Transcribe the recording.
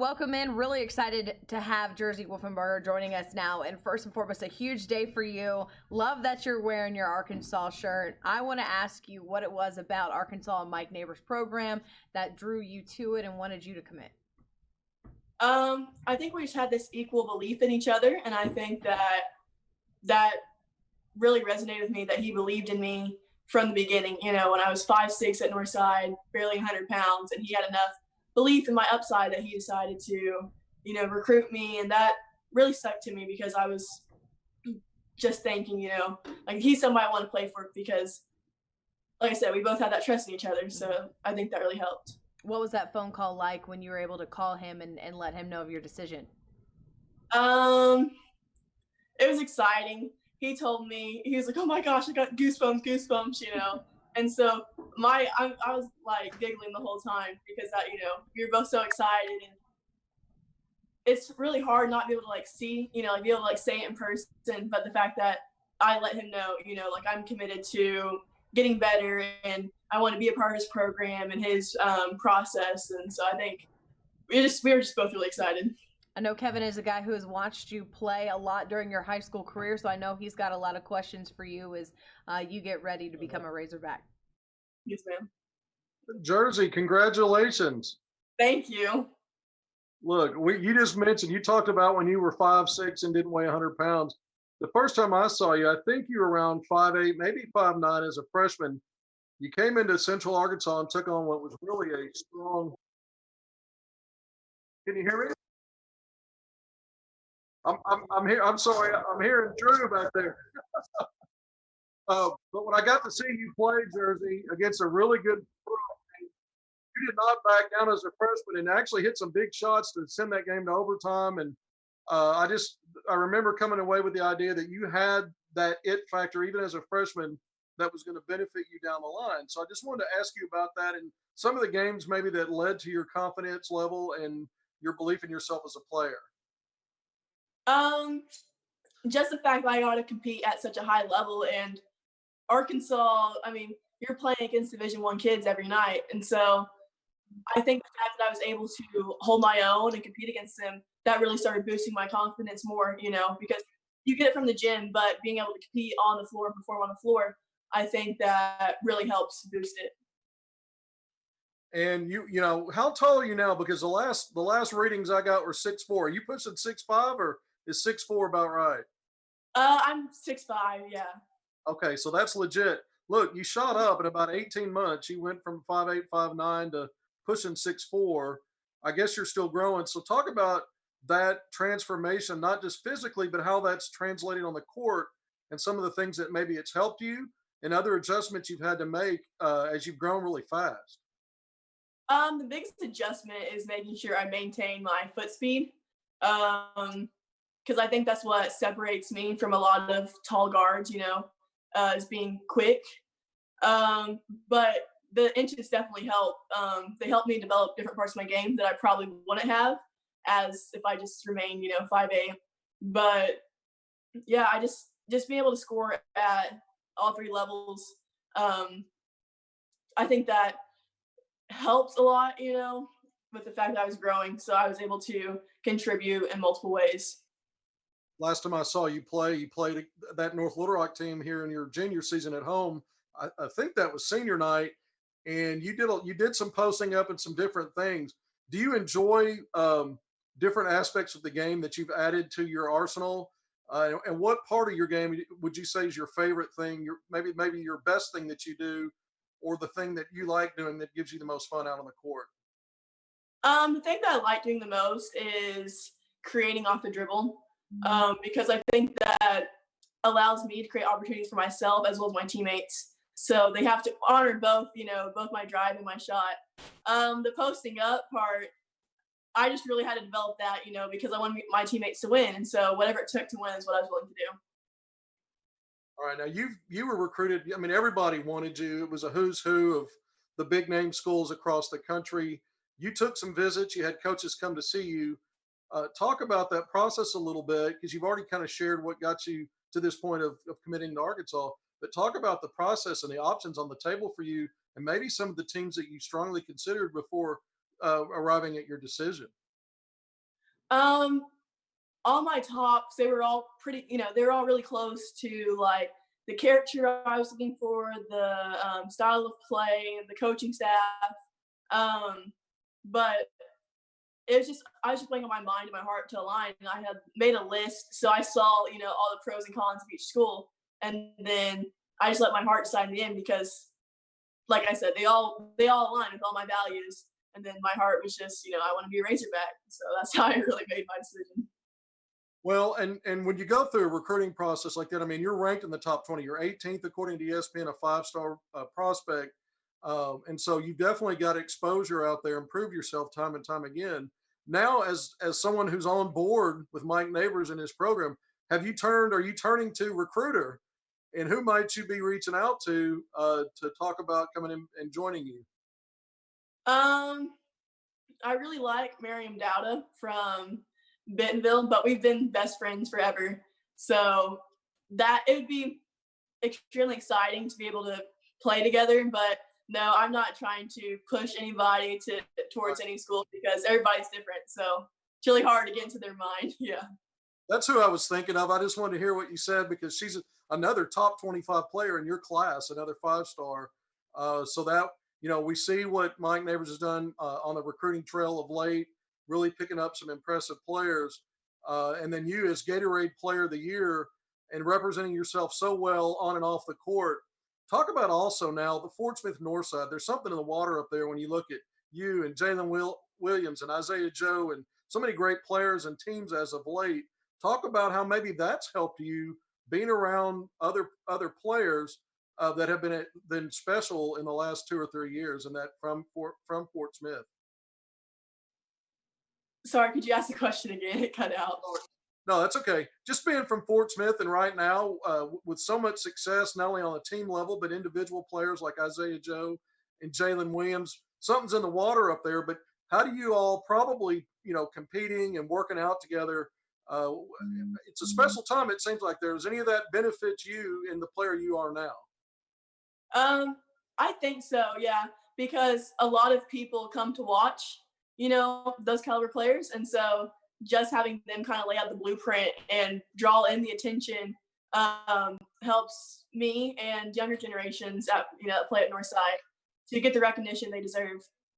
Welcome in. Really excited to have Jersey Wolfenbarger joining us now. And first and foremost, a huge day for you. Love that you're wearing your Arkansas shirt. I want to ask you what it was about Arkansas and Mike Neighbors' program that drew you to it and wanted you to commit. I think we just had this equal belief in each other, and I think that really resonated with me. That he believed in me from the beginning. You know, when I was 5'6" at Northside, barely 100 pounds, and he had enough belief in my upside that he decided to, recruit me, and that really stuck to me because I was just thinking, like he's somebody I want to play for because, like I said, we both had that trust in each other. So I think that really helped. What was that phone call like when you were able to call him and let him know of your decision? Um, it was exciting. He told me, he was like, "Oh my gosh, I got goosebumps," And so I was like giggling the whole time because we were both so excited, and it's really hard not be able to like see, like be able to like say it in person. But the fact that I let him know, like I'm committed to getting better and I want to be a part of his program and his process, and so I think we were just both really excited. I know Kevin is a guy who has watched you play a lot during your high school career, so I know he's got a lot of questions for you as you get ready to become a Razorback. Yes, ma'am. Jersey, congratulations. Thank you. Look, you just mentioned, you talked about when you were 5'6" and didn't weigh 100 pounds. The first time I saw you, I think you were around 5'8", maybe 5'9" as a freshman. You came into Central Arkansas and took on what was really a strong. Can you hear me? I'm here. I'm sorry. I'm hearing Drew back there. But when I got to see you play, Jersey, against a really good pro, you did not back down as a freshman and actually hit some big shots to send that game to overtime. And I remember coming away with the idea that you had that it factor even as a freshman that was going to benefit you down the line. So I just wanted to ask you about that and some of the games maybe that led to your confidence level and your belief in yourself as a player. Um, just the fact that I got to compete at such a high level, and Arkansas, I mean, you're playing against Division One kids every night, and so I think the fact that I was able to hold my own and compete against them, that really started boosting my confidence more, because you get it from the gym, but being able to compete on the floor and perform on the floor, I think that really helps boost it. And how tall are you now? Because the last readings I got were 6'4". Are you pushing 6'5", or is 6'4" about right? I'm 6'5", yeah. Okay, so that's legit. Look, you shot up in about 18 months. You went from 5'8", 5'9" to pushing 6'4". I guess you're still growing. So talk about that transformation, not just physically, but how that's translating on the court and some of the things that maybe it's helped you and other adjustments you've had to make as you've grown really fast. The biggest adjustment is making sure I maintain my foot speed. Because I think that's what separates me from a lot of tall guards, is being quick. But the inches definitely help. They help me develop different parts of my game that I probably wouldn't have as if I just remain, 5'8". But yeah, I just being able to score at all three levels. I think that helps a lot, with the fact that I was growing. So I was able to contribute in multiple ways. Last time I saw you play, you played that North Little Rock team here in your junior season at home. I think that was senior night, and you did some posting up and some different things. Do you enjoy different aspects of the game that you've added to your arsenal? And what part of your game would you say is your favorite thing? Maybe your best thing that you do, or the thing that you like doing that gives you the most fun out on the court? The thing that I like doing the most is creating off the dribble, because I think that allows me to create opportunities for myself as well as my teammates. So they have to honor both, both my drive and my shot. The posting up part, I just really had to develop that, because I want my teammates to win, and so whatever it took to win is what I was willing to do. All right, now you were recruited. I mean, everybody wanted you. It was a who's who of the big name schools across the country. You took some visits. You had coaches come to see you. Talk about that process a little bit because you've already kind of shared what got you to this point of committing to Arkansas. But talk about the process and the options on the table for you, and maybe some of the teams that you strongly considered before arriving at your decision. Um, all my tops, they were all pretty, they were all really close to like the character I was looking for, the style of play, the coaching staff. Um, but it was just I was just playing on my mind and my heart to align, and I had made a list, so I saw all the pros and cons of each school, and then I just let my heart decide in the end because, like I said, they all align with all my values, and then my heart was just I want to be a Razorback, so that's how I really made my decision. Well, and when you go through a recruiting process like that, I mean, you're ranked in the top 20. You're 18th according to ESPN, a five-star prospect, and so you definitely got exposure out there and prove yourself time and time again. Now, as someone who's on board with Mike Neighbors and his program, have you turned? Are you turning to recruiter? And who might you be reaching out to talk about coming in and joining you? Um, I really like Miriam Dowda from Bentonville, but we've been best friends forever. So that it would be extremely exciting to be able to play together. But no, I'm not trying to push anybody towards any school because everybody's different. So it's really hard to get into their mind. Yeah. That's who I was thinking of. I just wanted to hear what you said because she's another top 25 player in your class, another five-star. So that, we see what Mike Neighbors has done on the recruiting trail of late, really picking up some impressive players. And then you as Gatorade Player of the Year and representing yourself so well on and off the court. Talk about also now the Fort Smith Northside. There's something in the water up there when you look at you and Jalen Williams and Isaiah Joe and so many great players and teams as of late. Talk about how maybe that's helped you being around other players that have been special in the last 2 or 3 years, and that from Fort Smith. Sorry, could you ask the question again? It cut out. No, that's okay. Just being from Fort Smith and right now with so much success, not only on the team level, but individual players like Isaiah Joe and Jalen Williams, something's in the water up there. But how do you all probably, competing and working out together? Uh, it's a special time. It seems like there's any of that benefits you in the player you are now. Um, I think so, yeah, because a lot of people come to watch, those caliber players, and so just having them kind of lay out the blueprint and draw in the attention helps me and younger generations that play at Northside to get the recognition they deserve.